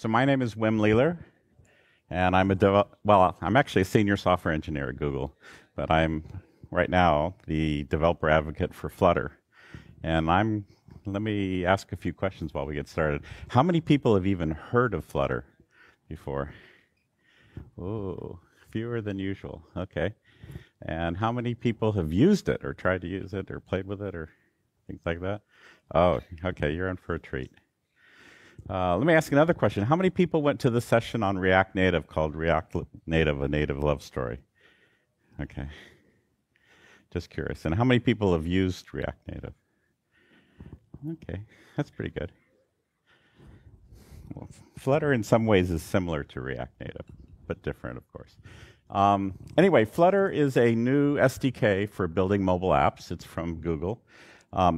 So my name is Wim Leler, and I'm actually a senior software engineer at Google, but I'm right now the developer advocate for Flutter. And let me ask a few questions while we get started. How many people have even heard of Flutter before? Oh, fewer than usual. Okay. And how many people have used it or tried to use it or played with it or things like that? Oh, okay, you're in for a treat. Let me ask another question. How many people went to the session on React Native called React Native, a Native Love Story? Okay. Just curious. And how many people have used React Native? Okay, that's pretty good. Well, Flutter in some ways is similar to React Native, but different, of course. Anyway, Flutter is a new SDK for building mobile apps. It's from Google.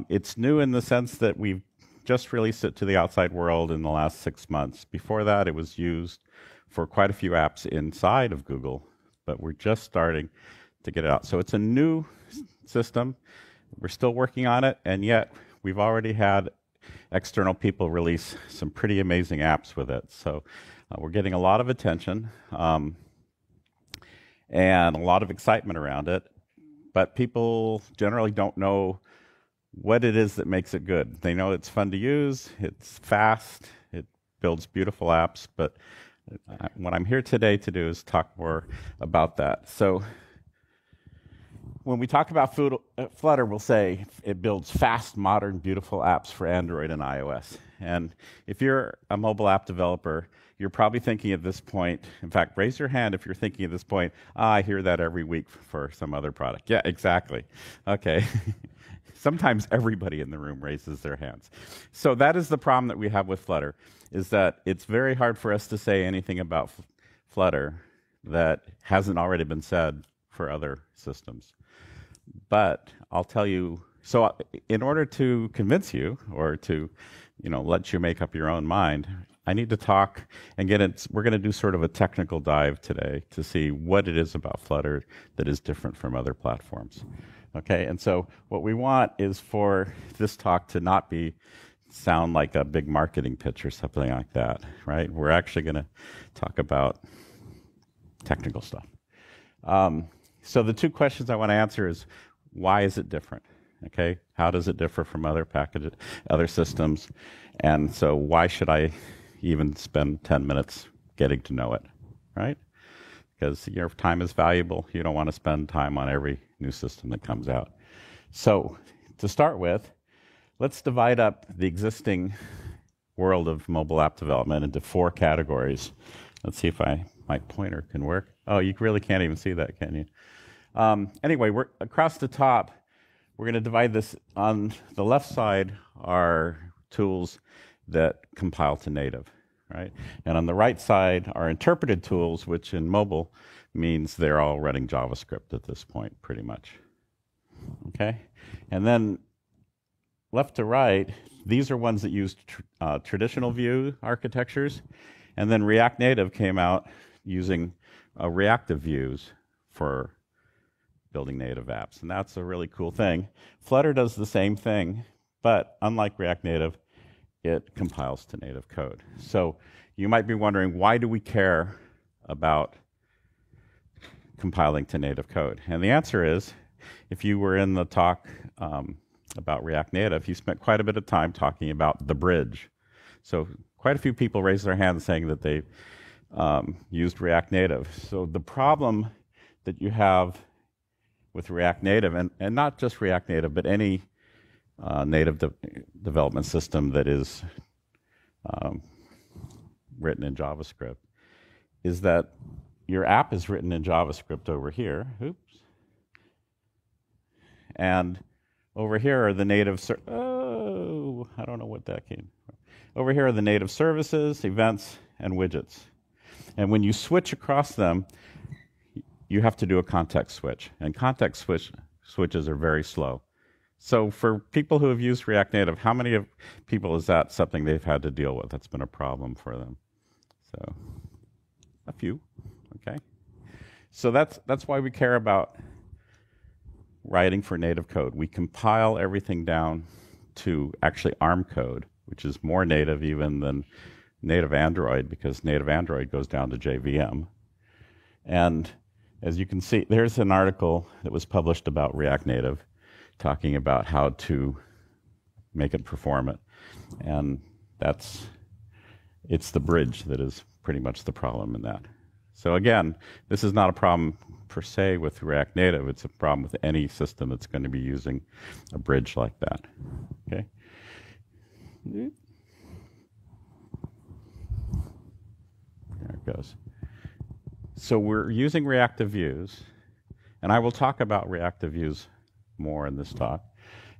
It's new in the sense that we've just released it to the outside world in the last 6 months. Before that, it was used for quite a few apps inside of Google, but we're just starting to get it out. So it's a new system. We're still working on it, and yet we've already had external people release some pretty amazing apps with it. So we're getting a lot of attention and a lot of excitement around it, but people generally don't know what it is that makes it good. They know it's fun to use, it's fast, it builds beautiful apps, but what I'm here today to do is talk more about that. So when we talk about Flutter, we'll say it builds fast, modern, beautiful apps for Android and iOS. And if you're a mobile app developer, you're probably thinking at this point, in fact, raise your hand if you're thinking at this point, I hear that every week for some other product. Yeah, exactly. Okay. Sometimes everybody in the room raises their hands. So that is the problem that we have with Flutter, is that it's very hard for us to say anything about Flutter that hasn't already been said for other systems. But I'll tell you, so in order to convince you or to, let you make up your own mind, I need to talk and we're going to do sort of a technical dive today to see what it is about Flutter that is different from other platforms. Okay, and so what we want is for this talk to not sound like a big marketing pitch or something like that, right? We're actually going to talk about technical stuff. So the two questions I want to answer is, why is it different? Okay, how does it differ from other packages, other systems? And so why should I even spend 10 minutes getting to know it, right? Because your time is valuable. You don't want to spend time on every new system that comes out. So to start with, let's divide up the existing world of mobile app development into 4 categories. Let's see if my pointer can work. Oh, you really can't even see that, can you? Anyway, we're across the top. We're going to divide this. On the left side are tools that compile to native, right? And on the right side are interpreted tools, which in mobile means they're all running JavaScript at this point, pretty much. Okay? And then left to right, these are ones that use traditional view architectures. And then React Native came out using reactive views for building native apps. And that's a really cool thing. Flutter does the same thing, but unlike React Native, it compiles to native code. So you might be wondering, why do we care about compiling to native code? And the answer is, if you were in the talk about React Native, you spent quite a bit of time talking about the bridge. So quite a few people raised their hands saying that they used React Native. So the problem that you have with React Native, and not just React Native, but any native development system that is written in JavaScript, is that your app is written in JavaScript over here. Oops. And over here are the native, I don't know what that came from. Over here are the native services, events, and widgets. And when you switch across them, you have to do a context switch. And context switches are very slow. So for people who have used React Native, how many of people is that something they've had to deal with? That's been a problem for them. So a few, okay? So that's why we care about writing for native code. We compile everything down to actually ARM code, which is more native even than native Android, because native Android goes down to JVM. And as you can see, there's an article that was published about React Native talking about how to make it performant. And it's the bridge that is pretty much the problem in that. So again, this is not a problem per se with React Native. It's a problem with any system that's going to be using a bridge like that. Okay. There it goes. So we're using reactive views, and I will talk about reactive views more in this talk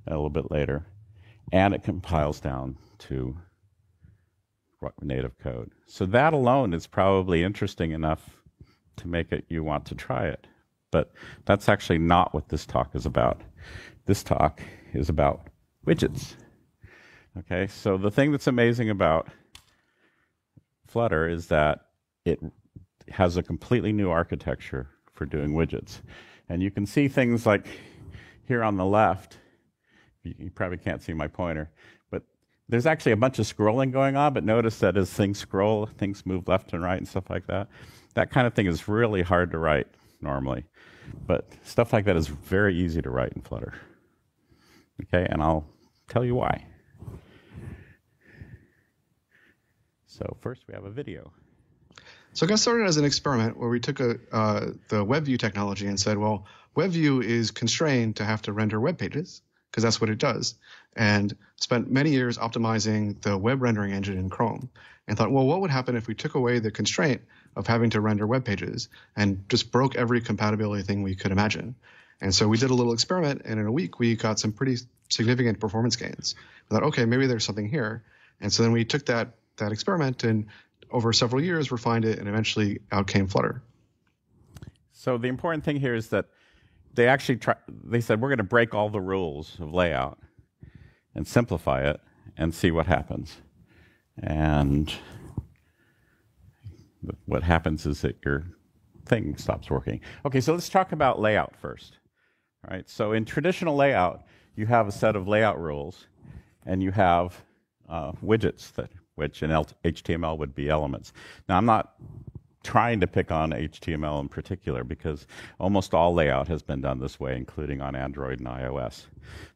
a little bit later, and it compiles down to native code. So that alone is probably interesting enough to make it you want to try it, but that's actually not what this talk is about. This talk is about widgets. Okay, so the thing that's amazing about Flutter is that it has a completely new architecture for doing widgets. And you can see things like here on the left, you probably can't see my pointer, but there's actually a bunch of scrolling going on, but notice that as things scroll, things move left and right and stuff like that. That kind of thing is really hard to write normally, but stuff like that is very easy to write in Flutter. Okay, and I'll tell you why. So first we have a video. So it got started as an experiment where we took the WebView technology and said, well, WebView is constrained to have to render web pages, because that's what it does, and spent many years optimizing the web rendering engine in Chrome, and thought, well, what would happen if we took away the constraint of having to render web pages and just broke every compatibility thing we could imagine? And so we did a little experiment, and in a week we got some pretty significant performance gains. We thought, okay, maybe there's something here. And so then we took that experiment and over several years refined it, and eventually out came Flutter. So the important thing here is that they actually they said, we're going to break all the rules of layout and simplify it and see what happens. And what happens is that your thing stops working. Okay, so let's talk about layout first. All right, so in traditional layout, you have a set of layout rules, and you have widgets, which in HTML would be elements. Now, I'm not trying to pick on HTML in particular, because almost all layout has been done this way, including on Android and iOS.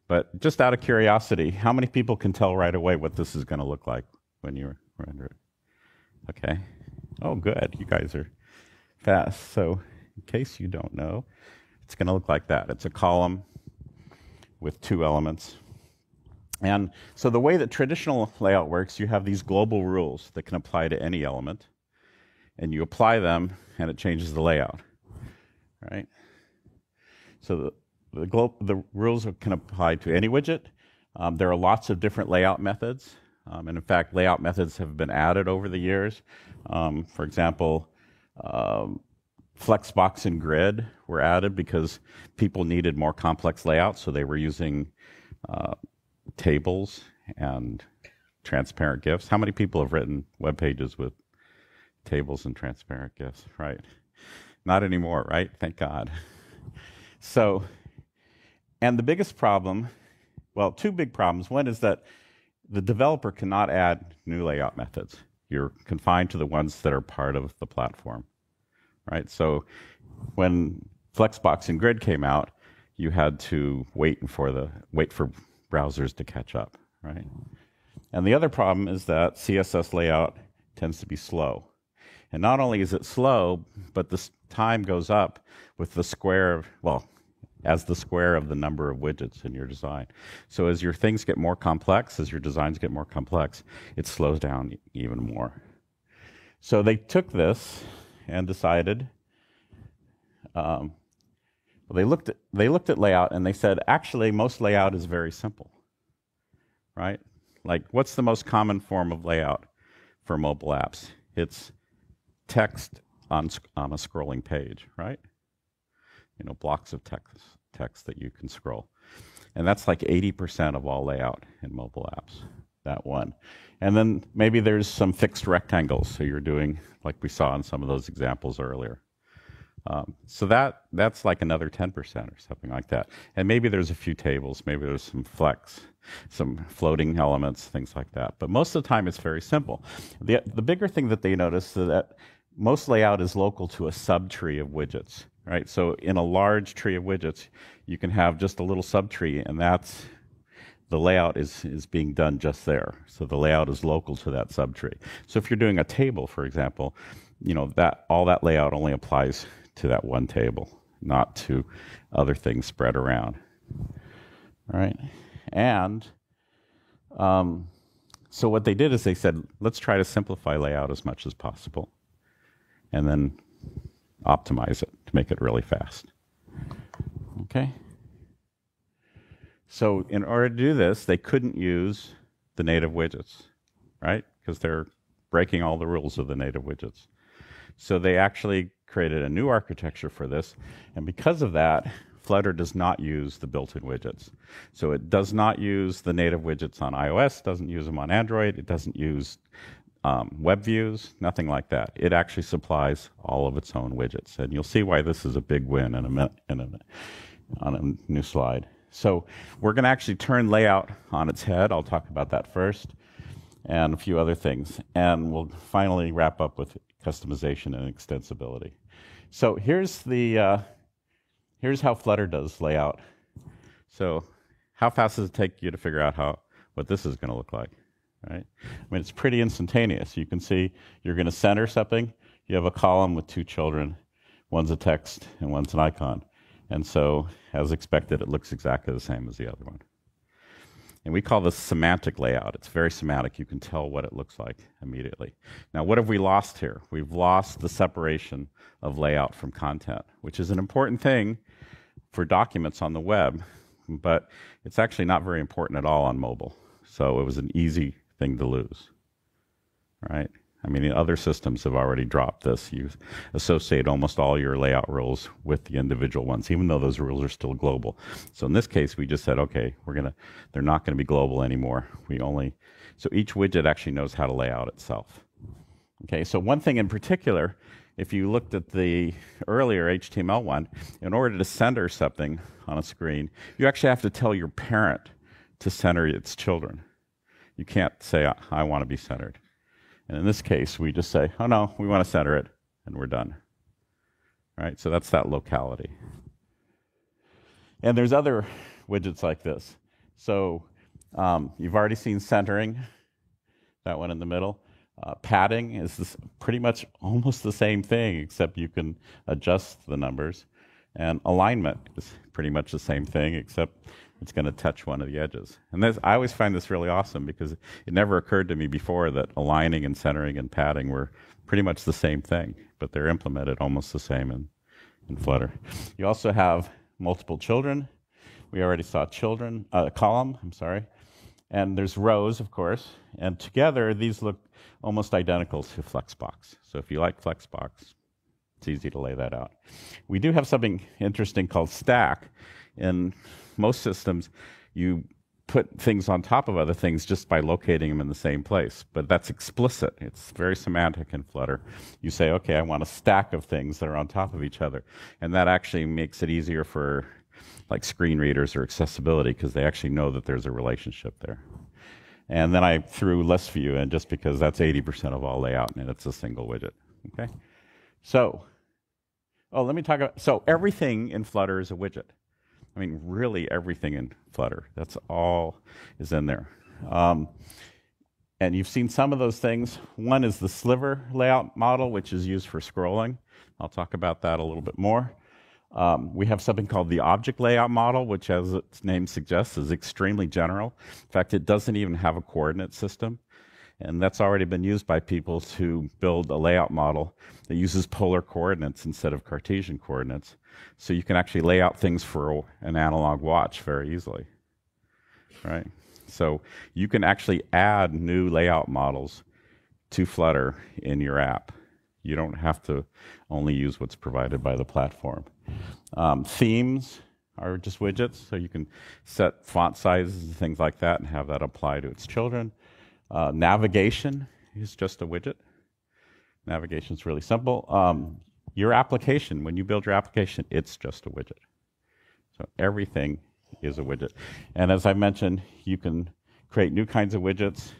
But just out of curiosity, how many people can tell right away what this is going to look like when you render it? Okay. Oh, good. You guys are fast. So in case you don't know, it's going to look like that. It's a column with two elements. And so the way that traditional layout works, you have these global rules that can apply to any element, and you apply them, and it changes the layout, right? So the rules can apply to any widget. There are lots of different layout methods, and in fact, layout methods have been added over the years. For example, Flexbox and Grid were added because people needed more complex layouts, so they were using tables and transparent GIFs. How many people have written web pages with tables and transparent GIFs? Right. Not anymore, right? Thank God. So, and the biggest problem, well, two big problems. One is that the developer cannot add new layout methods. You're confined to the ones that are part of the platform, right? So when Flexbox and Grid came out, you had to wait for browsers to catch up, right? And the other problem is that CSS layout tends to be slow. And not only is it slow, but the time goes up with the square of, well, as the square of the number of widgets in your design. So as your things get more complex, as your designs get more complex, it slows down even more. So they took this and decided, well, they looked at layout and they said, actually, most layout is very simple, right? Like, what's the most common form of layout for mobile apps? It's text on a scrolling page, right? You know, blocks of text that you can scroll. And that's like 80% of all layout in mobile apps, that one. And then maybe there's some fixed rectangles, so you're doing, like we saw in some of those examples earlier. So that's like another 10% or something like that. And maybe there's a few tables, maybe there's some flex, some floating elements, things like that. But most of the time, it's very simple. The bigger thing that they notice is that most layout is local to a subtree of widgets, right? So in a large tree of widgets, you can have just a little subtree, and that's the layout is being done just there. So the layout is local to that subtree. So if you're doing a table, for example, that all that layout only applies to that one table, not to other things spread around. All right, and so what they did is they said, let's try to simplify layout as much as possible, and then optimize it to make it really fast. Okay. So in order to do this, they couldn't use the native widgets, right? Because they're breaking all the rules of the native widgets. So they actually created a new architecture for this, and because of that, Flutter does not use the built-in widgets. So it does not use the native widgets on iOS, doesn't use them on Android, it doesn't use web views, nothing like that. It actually supplies all of its own widgets, and you'll see why this is a big win in a minute, on a new slide. So we're going to actually turn layout on its head. I'll talk about that first, and a few other things, and we'll finally wrap up with customization and extensibility. So here's how Flutter does layout. So how fast does it take you to figure out what this is going to look like? Right? I mean, it's pretty instantaneous. You can see you're going to center something. You have a column with two children. One's a text and one's an icon. And so, as expected, it looks exactly the same as the other one. And we call this semantic layout. It's very semantic. You can tell what it looks like immediately. Now, what have we lost here? We've lost the separation of layout from content, which is an important thing for documents on the web, but it's actually not very important at all on mobile. So it was an easy thing to lose, right? I mean, other systems have already dropped this. You associate almost all your layout rules with the individual ones, even though those rules are still global. So in this case, we just said, okay, they're not going to be global anymore. So each widget actually knows how to lay out itself. Okay, so one thing in particular, if you looked at the earlier HTML one, in order to center something on a screen, you actually have to tell your parent to center its children. You can't say, I want to be centered. And in this case, we just say, oh no, we want to center it, and we're done. All right, so that's that locality. And there's other widgets like this. So you've already seen centering, that one in the middle. Padding is pretty much almost the same thing, except you can adjust the numbers. And alignment is pretty much the same thing, except it's going to touch one of the edges. And I always find this really awesome because it never occurred to me before that aligning and centering and padding were pretty much the same thing, but they're implemented almost the same in Flutter. You also have multiple children. We already saw column, and there's rows, of course, and together these look almost identical to Flexbox. So if you like Flexbox, it's easy to lay that out. We do have something interesting called stack. In most systems, you put things on top of other things just by locating them in the same place. But that's explicit. It's very semantic in Flutter. You say, okay, I want a stack of things that are on top of each other. And that actually makes it easier for like screen readers or accessibility because they actually know that there's a relationship there. And then I threw list view in just because that's 80% of all layout and it's a single widget. Okay? So everything in Flutter is a widget. I mean, really everything in Flutter. That's all is in there. And you've seen some of those things. One is the sliver layout model, which is used for scrolling. I'll talk about that a little bit more. We have something called the object layout model, which, as its name suggests, is extremely general. In fact, it doesn't even have a coordinate system. And that's already been used by people to build a layout model that uses polar coordinates instead of Cartesian coordinates. So you can actually lay out things for an analog watch very easily, right? So you can actually add new layout models to Flutter in your app. You don't have to only use what's provided by the platform. Themes are just widgets, so you can set font sizes and things like that and have that apply to its children. Navigation is just a widget. Navigation is really simple. your application, when you build your application, it's just a widget. So everything is a widget. And as I mentioned, you can create new kinds of widgets.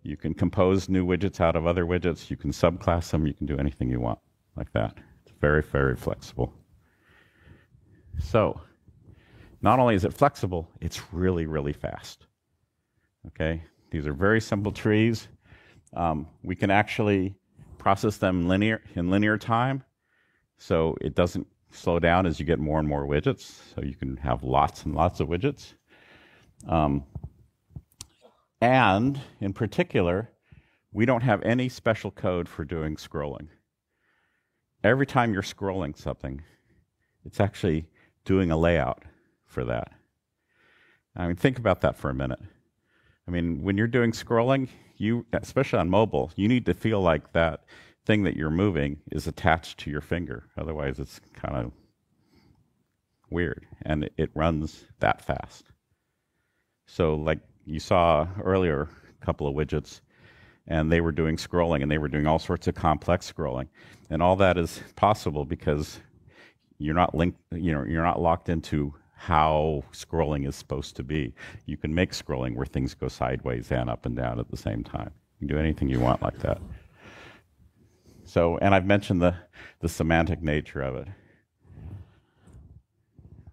You can compose new widgets out of other widgets. You can subclass them. You can do anything you want like that. It's very, very flexible. So not only is it flexible, it's really, really fast. Okay? These are very simple trees. We can actually process them in linear time, so it doesn't slow down as you get more and more widgets. So you can have lots and lots of widgets. And in particular, we don't have any special code for doing scrolling. Every time you're scrolling something, it's actually doing a layout for that. I mean, think about that for a minute. I mean, when you're doing scrolling, especially on mobile, you need to feel like that thing that you're moving is attached to your finger. Otherwise, it's kind of weird, and it runs that fast. So like you saw earlier, a couple of widgets, and they were doing scrolling, and they were doing all sorts of complex scrolling. And all that is possible because you're not locked into how scrolling is supposed to be. You can make scrolling where things go sideways and up and down at the same time. You can do anything you want like that. So, and I've mentioned the semantic nature of it.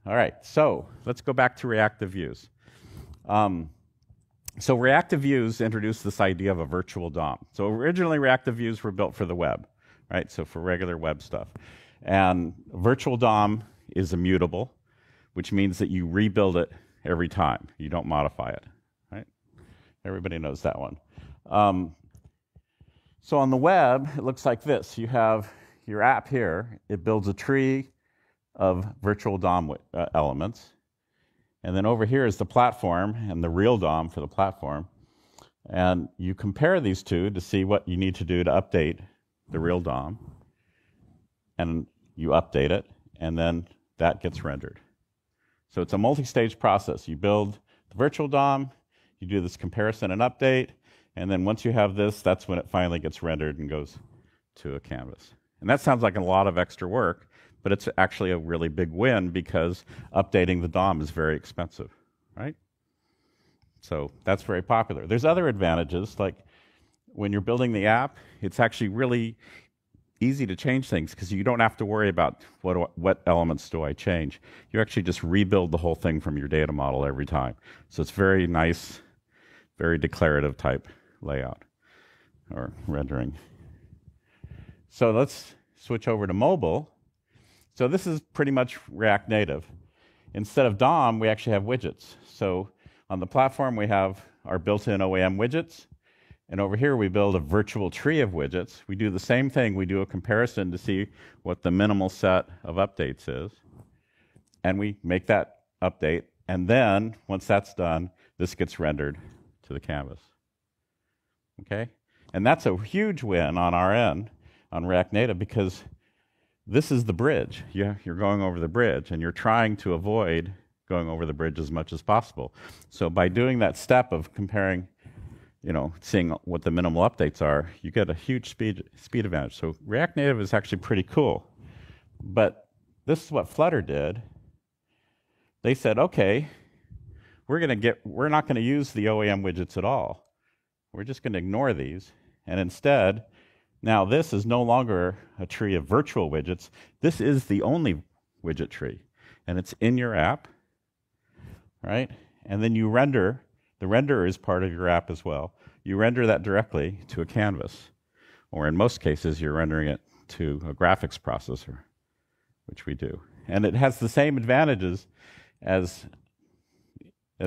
All right, so let's go back to reactive views. So reactive views introduced this idea of a virtual DOM. So originally reactive views were built for the web, right? So for regular web stuff. And virtual DOM is immutable, which means that you rebuild it every time. You don't modify it, right? Everybody knows that one. So on the web, it looks like this. You have your app here. It builds a tree of virtual DOM elements. And then over here is the platform and the real DOM for the platform. And you compare these two to see what you need to do to update the real DOM. And you update it, and then that gets rendered. So it's a multi-stage process. You build the virtual DOM, you do this comparison and update, and then once you have this, that's when it finally gets rendered and goes to a canvas. And that sounds like a lot of extra work, but it's actually a really big win because updating the DOM is very expensive, right? So that's very popular. There's other advantages, like when you're building the app, it's actually really easy to change things because you don't have to worry about what elements do I change. You actually just rebuild the whole thing from your data model every time. So it's very nice, very declarative type layout or rendering. So let's switch over to mobile. So this is pretty much React Native. Instead of DOM, we actually have widgets. So on the platform, we have our built-in OEM widgets. And over here, we build a virtual tree of widgets. We do the same thing. We do a comparison to see what the minimal set of updates is. And we make that update. And then, once that's done, this gets rendered to the canvas. Okay? And that's a huge win on our end, on React Native, because this is the bridge. You're going over the bridge, and you're trying to avoid going over the bridge as much as possible. So by doing that step of comparing, seeing what the minimal updates are, you get a huge speed advantage. So React Native is actually pretty cool. But this is what Flutter did. They said, okay, we're not going to use the OEM widgets at all. We're just going to ignore these. And instead, now this is no longer a tree of virtual widgets. This is the only widget tree. And it's in your app, right? And then you render. The renderer is part of your app as well. You render that directly to a canvas. Or in most cases, you're rendering it to a graphics processor, which we do. And it has the same advantages as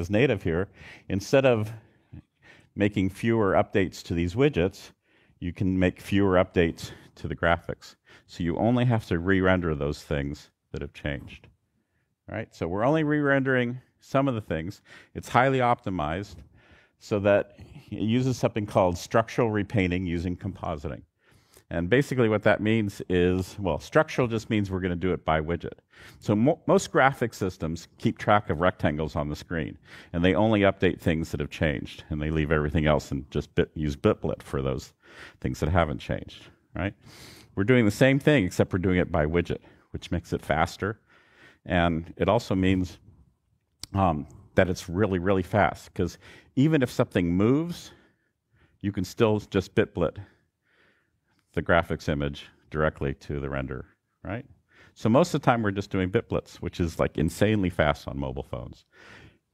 native here. Instead of making fewer updates to these widgets, you can make fewer updates to the graphics. So you only have to re-render those things that have changed. All right? So we're only re-rendering some of the things. It's highly optimized so that it uses something called structural repainting using compositing. And basically what that means is, well, structural just means we're going to do it by widget. So most graphic systems keep track of rectangles on the screen, and they only update things that have changed, and they leave everything else and just use bitblit for those things that haven't changed, right? We're doing the same thing, except we're doing it by widget, which makes it faster. And it also means that it's really, really fast, because even if something moves, you can still just bitblit the graphics image directly to the render, right? So most of the time we're just doing bitblits, which is like insanely fast on mobile phones,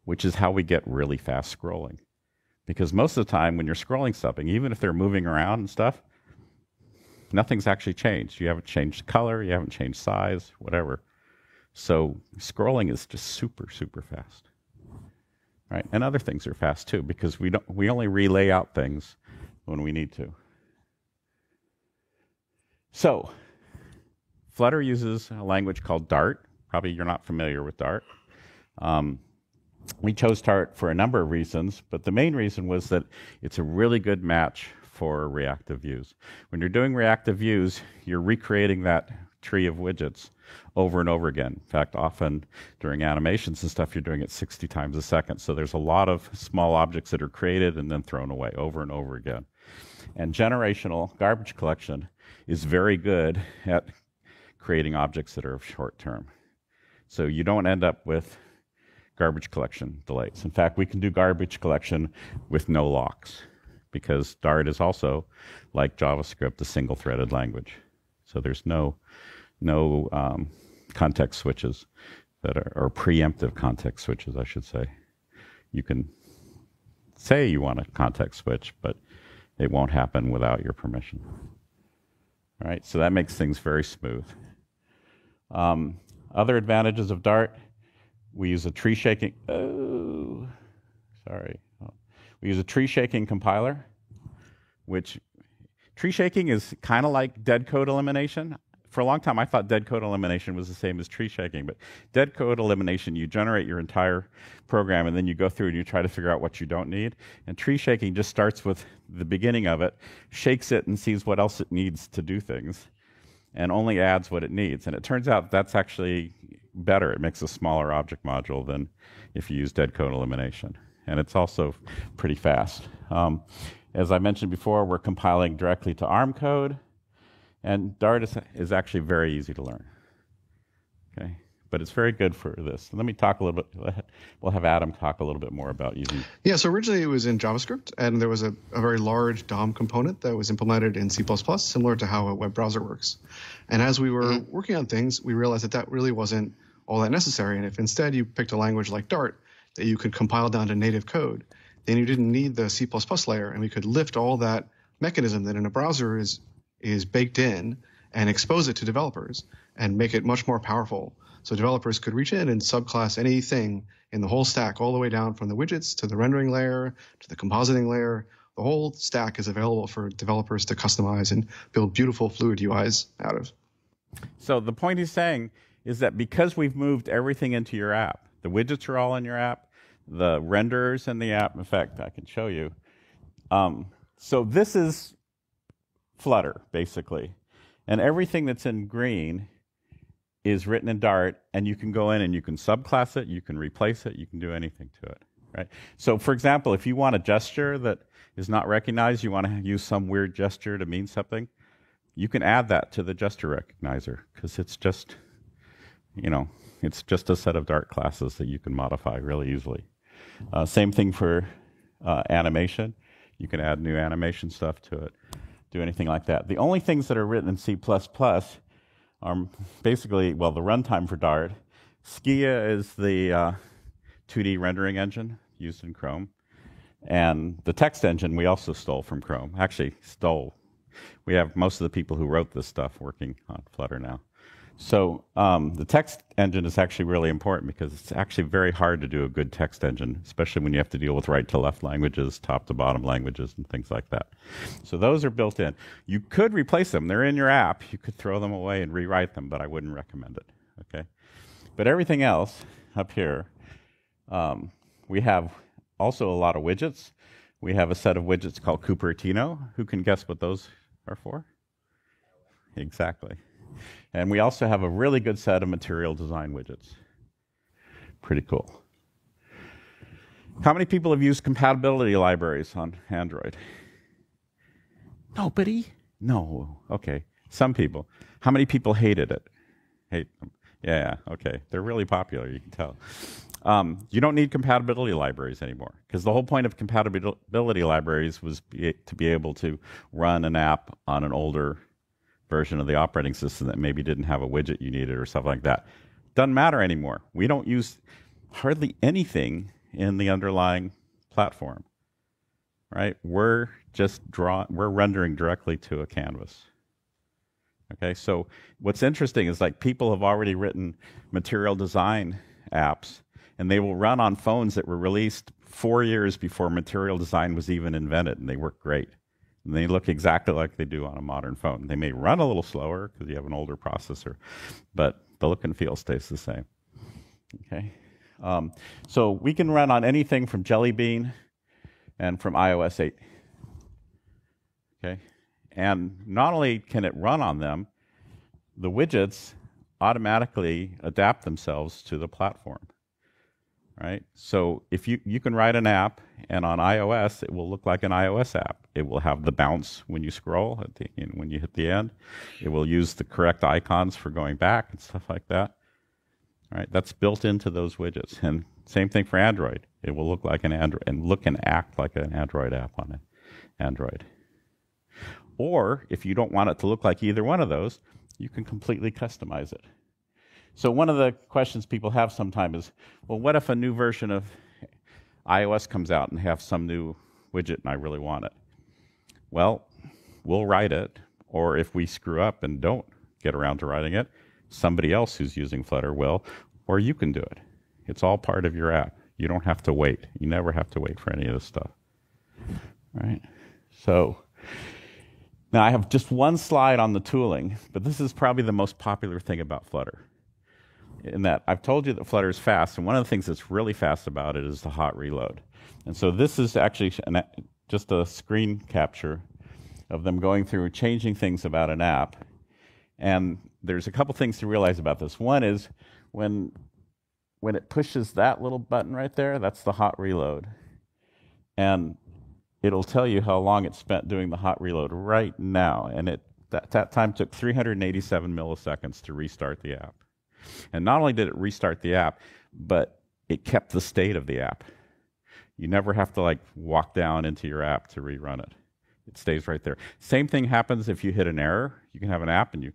which is how we get really fast scrolling. Because most of the time when you're scrolling something, even if they're moving around and stuff, nothing's actually changed. You haven't changed color, you haven't changed size, whatever. So scrolling is just super, super fast. Right? And other things are fast too, because we only relay out things when we need to. So Flutter uses a language called Dart. Probably you're not familiar with Dart. We chose Dart for a number of reasons, but the main reason was that it's a really good match for reactive views. When you're doing reactive views, you're recreating that tree of widgets over and over again. In fact, often during animations and stuff, you're doing it 60 times a second. So there's a lot of small objects that are created and then thrown away over and over again. And generational garbage collection is very good at creating objects that are short term. So you don't end up with garbage collection delays. In fact, we can do garbage collection with no locks, because Dart is also, like JavaScript, a single-threaded language. So there's no context switches that are, or preemptive context switches, I should say. You can say you want a context switch, but it won't happen without your permission. All right, so that makes things very smooth. Other advantages of Dart, we use a tree shaking, we use a tree shaking compiler, which tree shaking is kind of like dead code elimination. For a long time, I thought dead code elimination was the same as tree shaking, but dead code elimination, you generate your entire program and then you go through and you try to figure out what you don't need. And tree shaking just starts with the beginning of it, shakes it and sees what else it needs to do things, and only adds what it needs. And it turns out that's actually better. It makes a smaller object module than if you use dead code elimination. And it's also pretty fast. As I mentioned before, we're compiling directly to ARM code. And Dart is actually very easy to learn, okay? But it's very good for this. Let me talk a little bit. We'll have Adam talk a little bit more about using. Yeah, so originally it was in JavaScript, and there was a very large DOM component that was implemented in C++, similar to how a web browser works. And as we were working on things, we realized that that really wasn't all that necessary. And if instead you picked a language like Dart that you could compile down to native code, then you didn't need the C++ layer, and we could lift all that mechanism that in a browser is baked in and expose it to developers and make it much more powerful. So developers could reach in and subclass anything in the whole stack, all the way down from the widgets to the rendering layer to the compositing layer. The whole stack is available for developers to customize and build beautiful fluid UIs out of. So the point he's saying is that because we've moved everything into your app, the widgets are all in your app, the renderers in the app, in fact, I can show you. So this is Flutter, basically. And everything that's in green is written in Dart, and you can go in and you can subclass it, you can replace it, you can do anything to it, right? So for example, if you want a gesture that is not recognized, you want to use some weird gesture to mean something, you can add that to the gesture recognizer, because it's just, it's just a set of Dart classes that you can modify really easily. Same thing for animation. You can add new animation stuff to it. Do anything like that. The only things that are written in C++ are basically, well, the runtime for Dart. Skia is the 2D rendering engine used in Chrome. And the text engine we also stole from Chrome. Actually, stole. We have most of the people who wrote this stuff working on Flutter now. So the text engine is actually really important, because it's actually very hard to do a good text engine, especially when you have to deal with right-to-left languages, top-to-bottom languages, and things like that. So those are built in. You could replace them. They're in your app. You could throw them away and rewrite them, but I wouldn't recommend it. Okay? But everything else up here, we have also a lot of widgets. We have a set of widgets called Cupertino. Who can guess what those are for? Exactly. And we also have a really good set of material design widgets. Pretty cool. How many people have used compatibility libraries on Android? Nobody? No. Okay. Some people. How many people hated it? Hate them. Yeah, okay. They're really popular, you can tell. You don't need compatibility libraries anymore, because the whole point of compatibility libraries was to be able to run an app on an older version of the operating system that maybe didn't have a widget you needed or stuff like that. Doesn't matter anymore. We don't use hardly anything in the underlying platform, right? We're rendering directly to a canvas. Okay, so what's interesting is like people have already written material design apps, and they will run on phones that were released 4 years before material design was even invented, and they work great. And they look exactly like they do on a modern phone. They may run a little slower because you have an older processor, but the look and feel stays the same. Okay, so we can run on anything from Jelly Bean and from iOS 8. Okay. And not only can it run on them, the widgets automatically adapt themselves to the platform, right? So if you can write an app, and on iOS, it will look like an iOS app. It will have the bounce when you scroll, when you hit the end. It will use the correct icons for going back and stuff like that. All right, that's built into those widgets. And same thing for Android. It will look like an Android and look and act like an Android app on an Android. Or if you don't want it to look like either one of those, you can completely customize it. So one of the questions people have sometimes is, well, what if a new version of iOS comes out and have some new widget and I really want it? Well, we'll write it, or if we screw up and don't get around to writing it, somebody else who's using Flutter will, or you can do it. It's all part of your app. You don't have to wait. You never have to wait for any of this stuff. All right? So now I have just one slide on the tooling, but this is probably the most popular thing about Flutter. In that I've told you that Flutter is fast, and one of the things that's really fast about it is the hot reload. And so this is actually just a screen capture of them going through changing things about an app. And there's a couple things to realize about this. One is when it pushes that little button right there, that's the hot reload. And it'll tell you how long it spent doing the hot reload right now. And that time took 387 milliseconds to restart the app. And not only did it restart the app, but it kept the state of the app. You never have to walk down into your app to rerun it. It stays right there. Same thing happens if you hit an error. You can have an app and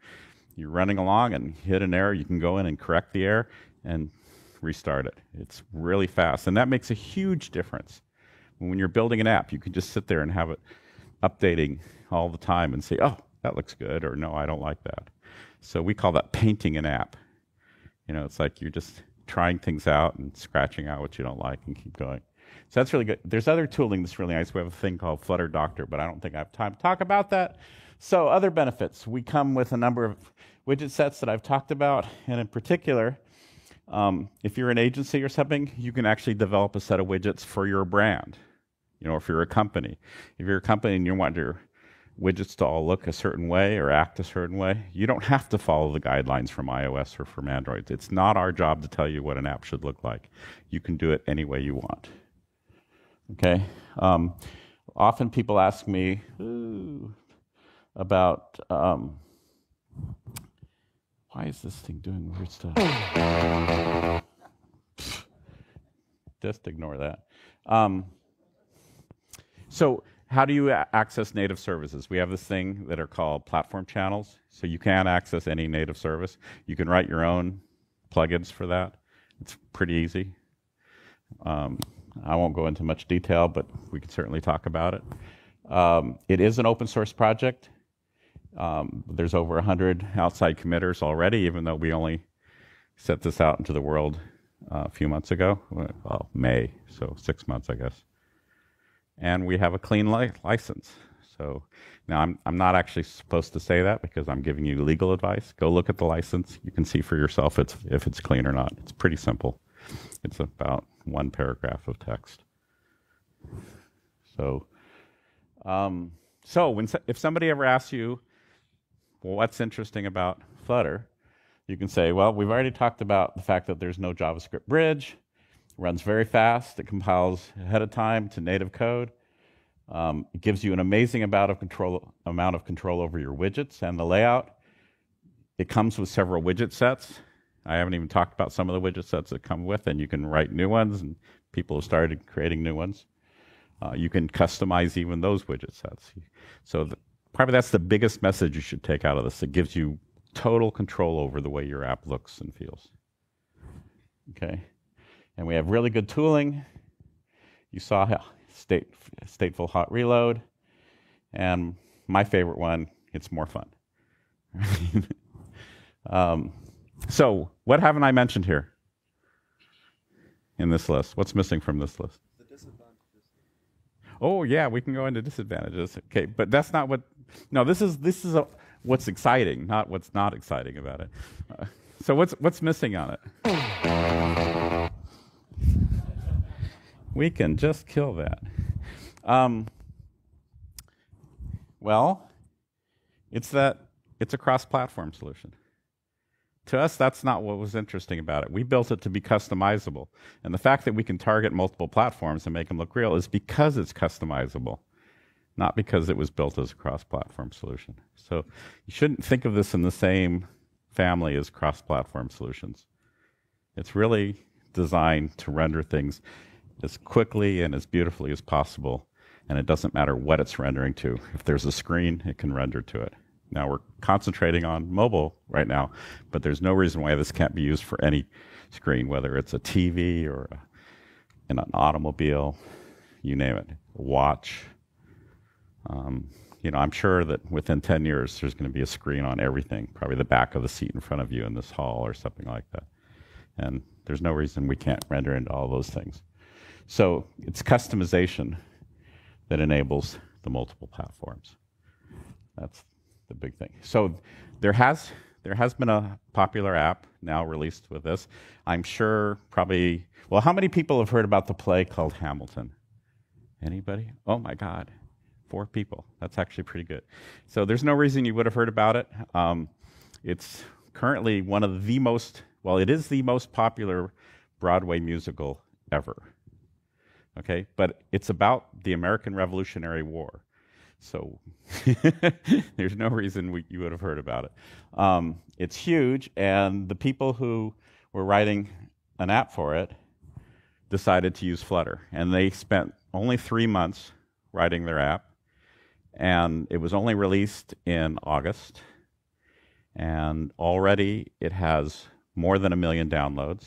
you're running along and hit an error. You can go in and correct the error and restart it. It's really fast. And that makes a huge difference. When you're building an app, you can just sit there and have it updating all the time and say, oh, that looks good, or no, I don't like that. So we call that painting an app. It's like you're just trying things out and scratching out what you don't like and keep going. So that's really good. There's other tooling that's really nice. We have a thing called Flutter Doctor, but I don't think I have time to talk about that. So other benefits. We come with a number of widget sets that I've talked about, and in particular, if you're an agency or something, you can actually develop a set of widgets for your brand. If you're a company. If you're a company and you want your widgets to all look a certain way or act a certain way, you don't have to follow the guidelines from iOS or from Android. It's not our job to tell you what an app should look like. You can do it any way you want. Okay? Often people ask me about why is this thing doing weird stuff? Just ignore that. So how do you access native services? We have this thing that are called platform channels. So you can access any native service. You can write your own plugins for that. It's pretty easy. I won't go into much detail, but we can certainly talk about it. It is an open source project. There's over 100 outside committers already, even though we only set this out into the world a few months ago. Well, May, so 6 months, I guess. And we have a clean license. So now I'm not actually supposed to say that because I'm giving you legal advice. Go look at the license. You can see for yourself if it's clean or not. It's pretty simple. It's about one paragraph of text. So, if somebody ever asks you, well, what's interesting about Flutter, you can say, well, we've already talked about the fact that there's no JavaScript bridge. Runs very fast. It compiles ahead of time to native code. It gives you an amazing amount of control over your widgets and the layout. It comes with several widget sets. I haven't even talked about some of the widget sets that come with, and you can write new ones, and people have started creating new ones. You can customize even those widget sets. So probably that's the biggest message you should take out of this. It gives you total control over the way your app looks and feels. Okay, and we have really good tooling. You saw how stateful hot reload, and my favorite one, it's more fun. So what haven't I mentioned here in this list? What's missing from this list? The disadvantages. Oh yeah, we can go into disadvantages. Okay, but that's not what. No, this is what's exciting, not what's not exciting about it. So what's missing on it? We can just kill that. Well, it's a cross-platform solution. To us, that's not what was interesting about it. We built it to be customizable. And the fact that we can target multiple platforms and make them look real is because it's customizable, not because it was built as a cross-platform solution. So you shouldn't think of this in the same family as cross-platform solutions. It's really designed to render things as quickly and as beautifully as possible, and it doesn't matter what it's rendering to. If there's a screen, it can render to it. Now we're concentrating on mobile right now, but there's no reason why this can't be used for any screen, whether it's a TV or an automobile, you name it, a watch. I'm sure that within 10 years there's going to be a screen on everything, probably the back of the seat in front of you in this hall or something like that. And there's no reason we can't render into all those things. So it's customization that enables the multiple platforms. That's the big thing. So there has been a popular app now released with this. I'm sure probably, well, how many people have heard about the play called Hamilton? Anybody? Oh my God, 4 people. That's actually pretty good. So there's no reason you would have heard about it. It's currently one of the most, well, it is the most popular Broadway musical ever. Okay, but it's about the American Revolutionary War. So there's no reason you would have heard about it. It's huge, and the people who were writing an app for it decided to use Flutter. And they spent only 3 months writing their app, and it was only released in August. And already it has more than 1 million downloads,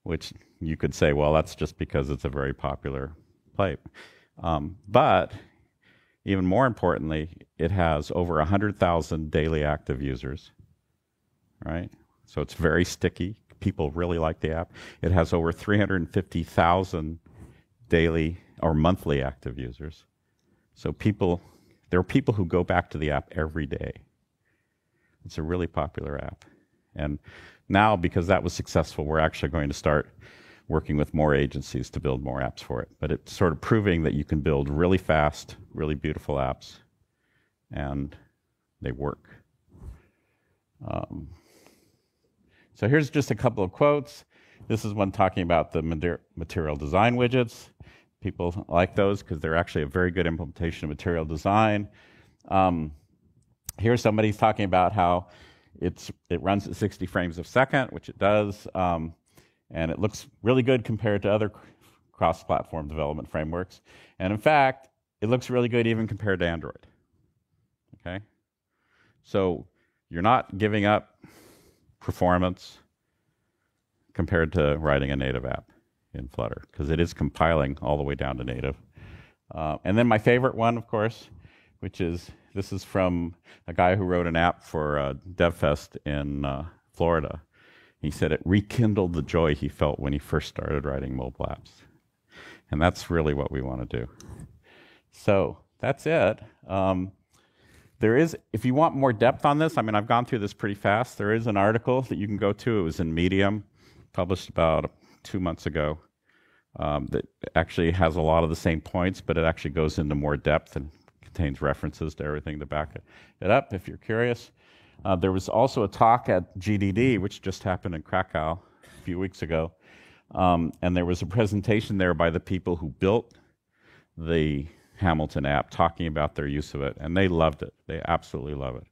which you could say, well, that's just because it's a very popular play. But even more importantly, it has over 100,000 daily active users, right? So it's very sticky. People really like the app. It has over 350,000 daily or monthly active users. So there are people who go back to the app every day. It's a really popular app. And now, because that was successful, we're actually going to start working with more agencies to build more apps for it. But it's sort of proving that you can build really fast, really beautiful apps, and they work. So here's just a couple of quotes. This is one talking about the material design widgets. People like those because they're actually a very good implementation of material design. Here's somebody talking about how it runs at 60 frames a second, which it does. And it looks really good compared to other cross-platform development frameworks. And in fact, it looks really good even compared to Android. Okay? So you're not giving up performance compared to writing a native app in Flutter, because it is compiling all the way down to native. And then my favorite one, of course, this is from a guy who wrote an app for DevFest in Florida. He said it rekindled the joy he felt when he first started writing mobile apps. And that's really what we want to do. So that's it. If you want more depth on this, I mean, I've gone through this pretty fast. There is an article that you can go to. It was in Medium, published about 2 months ago, that actually has a lot of the same points, but it actually goes into more depth and contains references to everything to back it up if you're curious. There was also a talk at GDD, which just happened in Krakow a few weeks ago, and there was a presentation there by the people who built the Hamilton app talking about their use of it, and they loved it. They absolutely love it.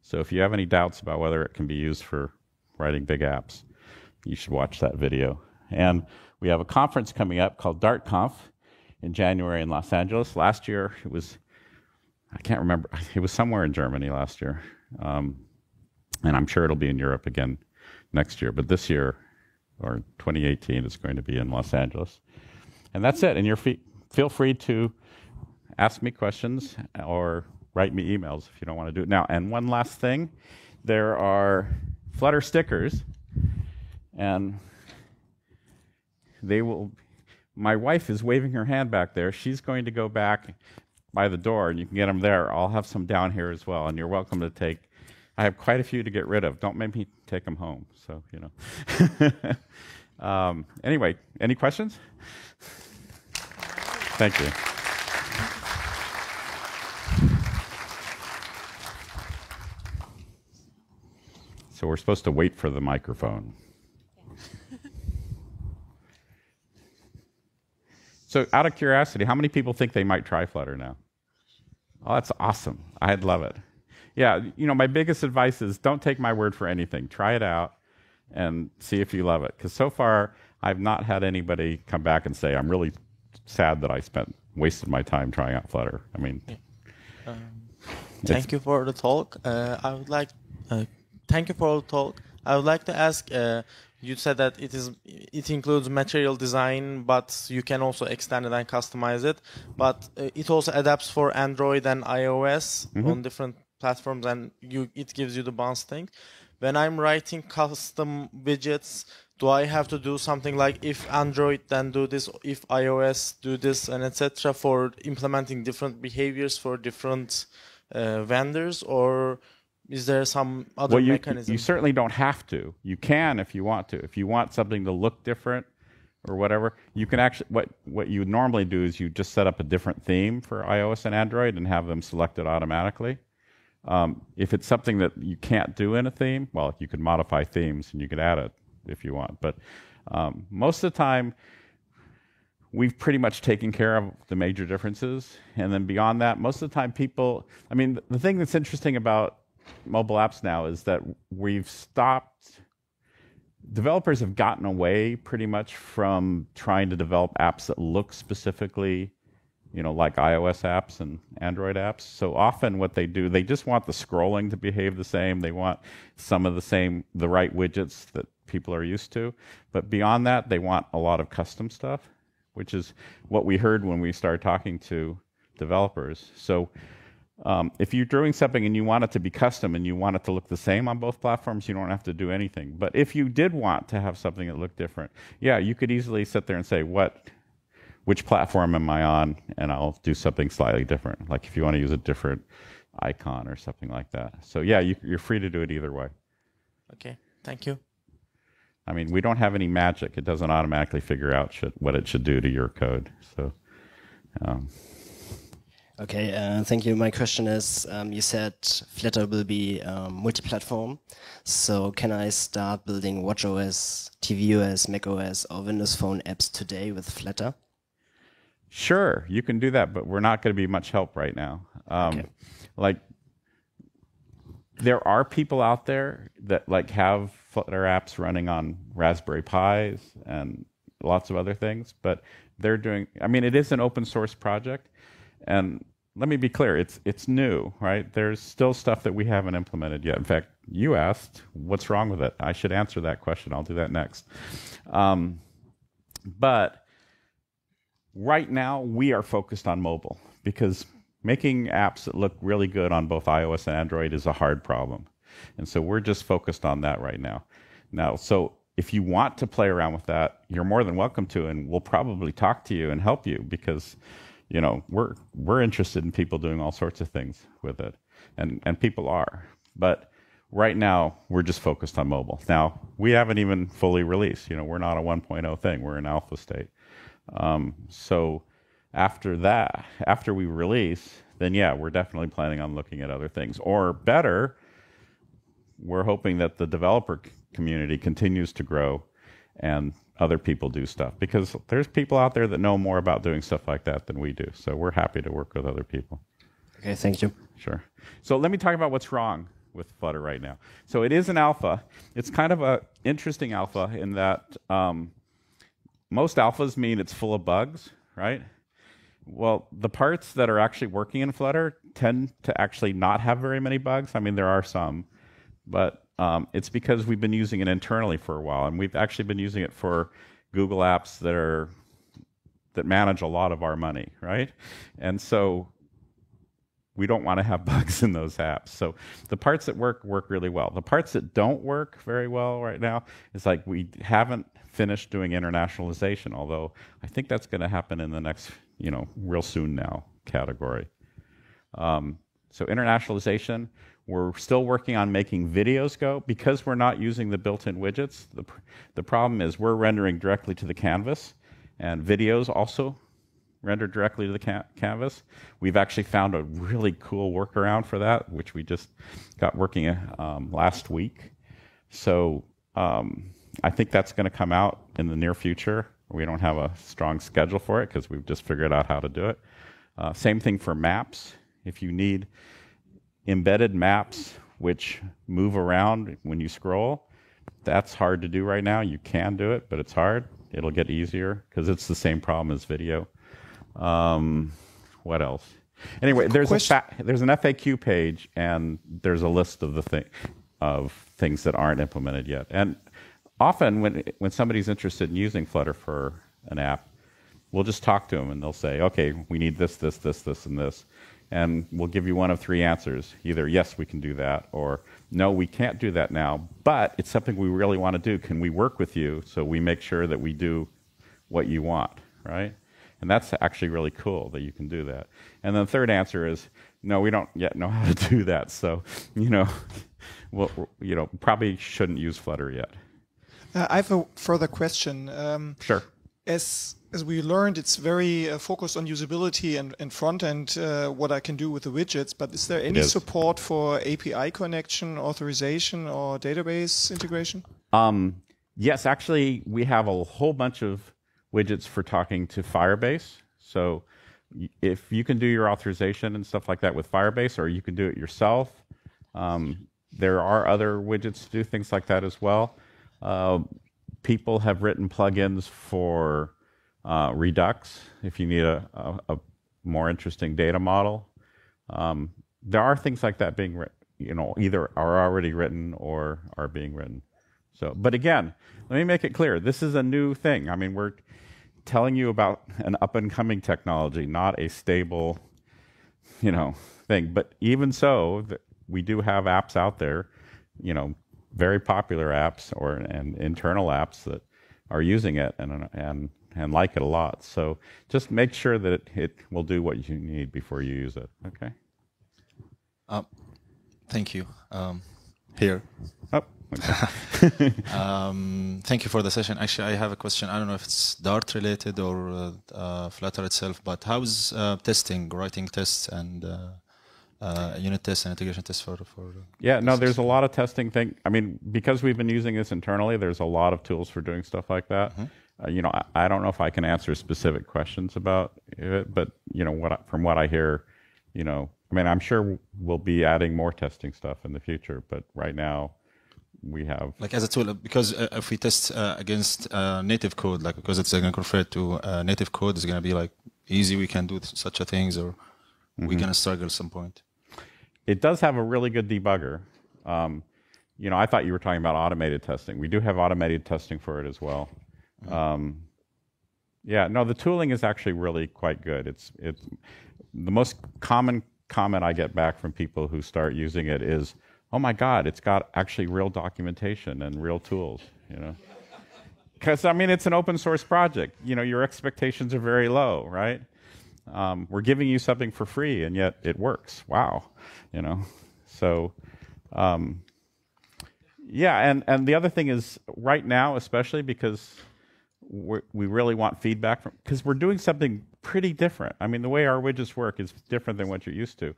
So if you have any doubts about whether it can be used for writing big apps, you should watch that video. And we have a conference coming up called DartConf in January in Los Angeles. Last year, it was, I can't remember, it was somewhere in Germany last year. And I'm sure it'll be in Europe again next year. But this year, or 2018, it's going to be in Los Angeles. And that's it. And feel free to ask me questions or write me emails if you don't want to do it now. And one last thing, there are Flutter stickers, and they will, my wife is waving her hand back there. She's going to go back by the door, and you can get them there. I'll have some down here as well, and you're welcome to take. I have quite a few to get rid of. Don't make me take them home. So, you know. Anyway, any questions? Thank you. So we're supposed to wait for the microphone. So out of curiosity, how many people think they might try Flutter now? Oh, that's awesome. I'd love it. Yeah, you know, my biggest advice is don't take my word for anything. Try it out and see if you love it. Because so far, I've not had anybody come back and say, I'm really sad that I wasted my time trying out Flutter. I mean... Thank you for the talk. Thank you for the talk. I would like to ask, you said that it includes material design, but you can also extend it and customize it. But it also adapts for Android and iOS on different platforms, and it gives you the bounce thing. When I'm writing custom widgets, do I have to do something like if Android then do this, if iOS do this, and etc. for implementing different behaviors for different vendors, or is there some other mechanism? You certainly don't have to. You can if you want to. If you want something to look different or whatever, you can actually, what you would normally do is you just set up a different theme for iOS and Android and have them selected automatically. If it's something that you can't do in a theme, well, you could modify themes and you could add it if you want. But most of the time, we've pretty much taken care of the major differences. And then beyond that, most of the time people, I mean, the thing that's interesting about mobile apps now is that developers have gotten away pretty much from trying to develop apps that look specifically, you know, like iOS apps and Android apps. So often what they do, they just want the scrolling to behave the same. They want some of the right widgets that people are used to. But beyond that, they want a lot of custom stuff, which is what we heard when we started talking to developers. So if you're doing something and you want it to be custom and you want it to look the same on both platforms, you don't have to do anything. But if you did want to have something that looked different, yeah, you could easily sit there and say, which platform am I on? And I'll do something slightly different. Like if you want to use a different icon or something like that. So yeah, you're free to do it either way. Okay, thank you. I mean, we don't have any magic. It doesn't automatically figure out what it should do to your code. So... Okay, thank you. My question is, you said Flutter will be multi-platform. So can I start building watchOS, tvOS, macOS, or Windows Phone apps today with Flutter? Sure, you can do that, but we're not going to be much help right now. Okay. Like, there are people out there that have Flutter apps running on Raspberry Pis and lots of other things, but they're doing, I mean, it is an open source project. And let me be clear, it's new, right? There's still stuff that we haven't implemented yet. In fact, you asked, what's wrong with it? I should answer that question. I'll do that next. But right now, we are focused on mobile because making apps that look really good on both iOS and Android is a hard problem. And so we're just focused on that right now. So if you want to play around with that, you're more than welcome to, and we'll probably talk to you and help you because you know, we're interested in people doing all sorts of things with it, and people are. But right now, we're just focused on mobile. Now, we haven't even fully released. You know, we're not a 1.0 thing. We're in alpha state. So after that, after we release, then yeah, we're definitely planning on looking at other things. Or better, we're hoping that the developer community continues to grow, and other people do stuff, because there's people out there that know more about doing stuff like that than we do. So we're happy to work with other people. Okay, thank you. Sure. So let me talk about what's wrong with Flutter right now. So it is an alpha. It's kind of an interesting alpha in that most alphas mean it's full of bugs, right? Well, the parts that are actually working in Flutter tend to actually not have very many bugs. I mean, there are some, but it's because we've been using it internally for a while, and we've actually been using it for Google apps that manage a lot of our money, right? And so we don't want to have bugs in those apps. So the parts that work really well. The parts that don't work very well right now is like we haven't finished doing internationalization, although I think that's going to happen in the next, real soon now category. So internationalization, we're still working on making videos go. Because we're not using the built-in widgets, the problem is we're rendering directly to the canvas, and videos also render directly to the canvas. We've actually found a really cool workaround for that, which we just got working last week. So I think that's going to come out in the near future. We don't have a strong schedule for it because we've just figured out how to do it. Same thing for maps. If you need embedded maps which move around when you scroll, that's hard to do right now. You can do it, but it's hard. It'll get easier because it's the same problem as video. What else? Anyway, there's an FAQ page, and there's a list of things that aren't implemented yet. And often when somebody's interested in using Flutter for an app, we'll just talk to them, and they'll say, okay, we need this, this, this, this, and this. And we'll give you one of three answers. Either, yes, we can do that, or no, we can't do that now, but it's something we really want to do. Can we work with you so we make sure that we do what you want, right? And that's actually really cool that you can do that. And then the third answer is, no, we don't yet know how to do that. So, probably shouldn't use Flutter yet. I have a further question. Sure. As we learned, it's very focused on usability and front end, what I can do with the widgets. But is there any support for API connection, authorization, or database integration? Yes, actually, we have a whole bunch of widgets for talking to Firebase. So if you can do your authorization and stuff like that with Firebase, or you can do it yourself, there are other widgets to do things like that as well. People have written plugins for Redux if you need a more interesting data model. There are things like that being written, either are already written or are being written. So, but again, let me make it clear. This is a new thing. I mean, we're telling you about an up-and-coming technology, not a stable, thing. But even so, we do have apps out there, very popular apps and internal apps that are using it and like it a lot. So just make sure that it will do what you need before you use it. Okay. Thank you. Here. Oh. Okay. Thank you for the session. Actually, I have a question. I don't know if it's Dart related or Flutter itself, but how's testing, writing tests and unit tests and integration tests for Yeah, no, there's a lot of testing thing. I mean, because we've been using this internally, there's a lot of tools for doing stuff like that. Mm-hmm. I don't know if I can answer specific questions about it, but from what I hear, I'm sure we'll be adding more testing stuff in the future, but right now we have as a tool, because if we test against native code, because it's going to convert to native code, it's going to be easy. We can do such a things, or we're going to struggle at some point. It does have a really good debugger. I thought you were talking about automated testing. We do have automated testing for it as well. The tooling is actually really quite good. It's the most common comment I get back from people who start using it is, oh my God, it's got actually real documentation and real tools, Because, it's an open source project. Your expectations are very low, right? We're giving you something for free, and yet it works. Wow. So, and the other thing is right now, especially because we really want feedback because we're doing something pretty different. The way our widgets work is different than what you're used to.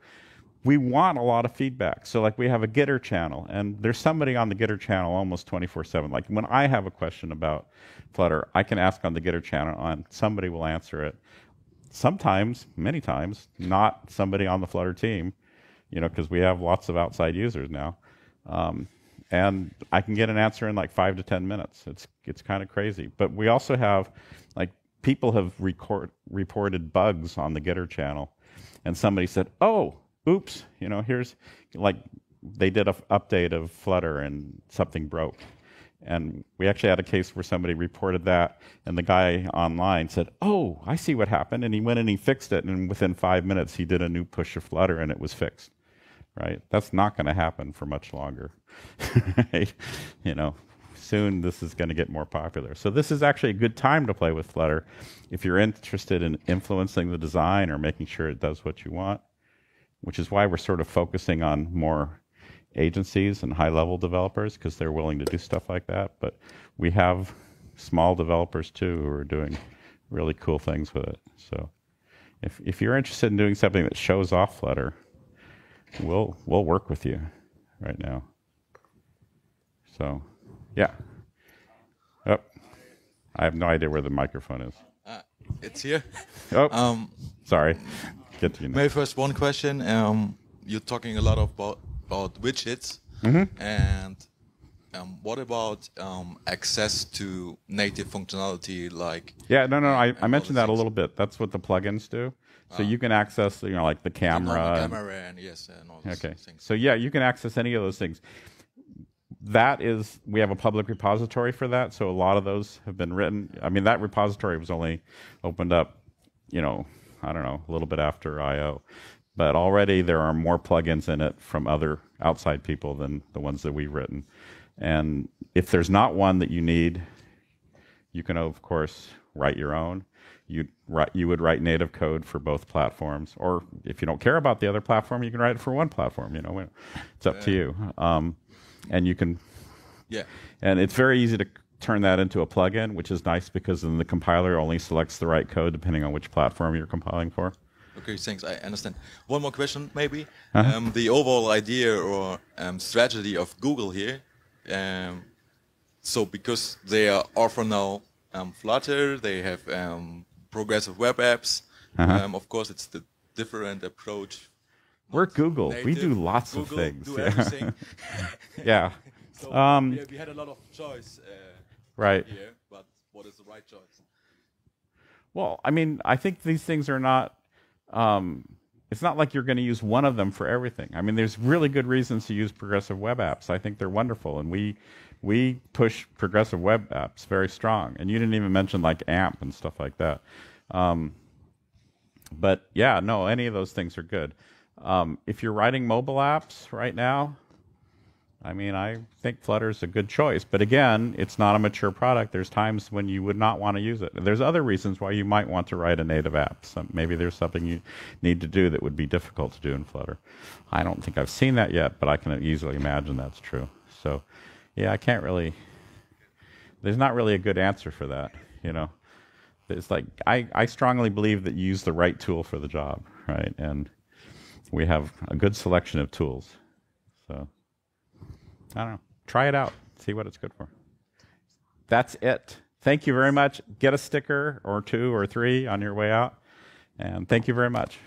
we want a lot of feedback. So like we have a Gitter channel, and there's somebody on the Gitter channel almost 24/7. Like when I have a question about Flutter, I can ask on the Gitter channel, and somebody will answer it. Sometimes, many times, not somebody on the Flutter team, because we have lots of outside users now. And I can get an answer in like 5 to 10 minutes. It's kind of crazy. But we also have, like, people have reported bugs on the Gitter channel, and somebody said, "Oh, oops, here's," like, they did an update of Flutter and something broke. And we actually had a case where somebody reported that, and the guy online said, "Oh, I see what happened," and he went and he fixed it, and within 5 minutes he did a new push of Flutter, and it was fixed. Right? That's not going to happen for much longer. Right? Soon this is going to get more popular. So this is actually a good time to play with Flutter if you're interested in influencing the design or making sure it does what you want, which is why we're sort of focusing on more agencies and high-level developers, because they're willing to do stuff like that. But we have small developers too who are doing really cool things with it. So if you're interested in doing something that shows off Flutter, we'll work with you right now. So, yeah. Oh, I have no idea where the microphone is. It's here. Oh, sorry. Get to you now. Maybe first one question. You're talking a lot about widgets, and what about access to native functionality? Like yeah, no, I mentioned that a little bit. That's what the plugins do. So you can access, like the camera. And yes, and all those things. So yeah, you can access any of those things. We have a public repository for that. So a lot of those have been written. I mean, that repository was only opened up, I don't know, a little bit after I/O. But already there are more plugins in it from other outside people than the ones that we've written. And if there's not one that you need, you can, of course, write your own. You would write native code for both platforms, or if you don't care about the other platform, you can write it for one platform. It's up to you. And you can, and it's very easy to turn that into a plugin, which is nice because then the compiler only selects the right code depending on which platform you're compiling for. Okay, thanks. I understand. One more question, maybe. The overall idea or strategy of Google here. So because they are offering now Flutter, they have progressive web apps. Of course, it's the different approach. We're Google. Native. We do lots of things. Do everything. Yeah. So we had a lot of choice right here, but what is the right choice? Well, I mean, I think these things are not, it's not like you're going to use one of them for everything. I mean, there's really good reasons to use progressive web apps. I think they're wonderful, and we push progressive web apps very strong. And you didn't even mention like AMP and stuff like that. But yeah, no, any of those things are good. If you're writing mobile apps right now, I mean, I think Flutter's a good choice. But again, it's not a mature product. There's times when you would not want to use it. There's other reasons why you might want to write a native app. Maybe there's something you need to do that would be difficult to do in Flutter. I don't think I've seen that yet, but I can easily imagine that's true. So, yeah, there's not really a good answer for that, It's like, I strongly believe that you use the right tool for the job, right? And we have a good selection of tools. So, I don't know. Try it out. See what it's good for. That's it. Thank you very much. Get a sticker or 2 or 3 on your way out. And thank you very much.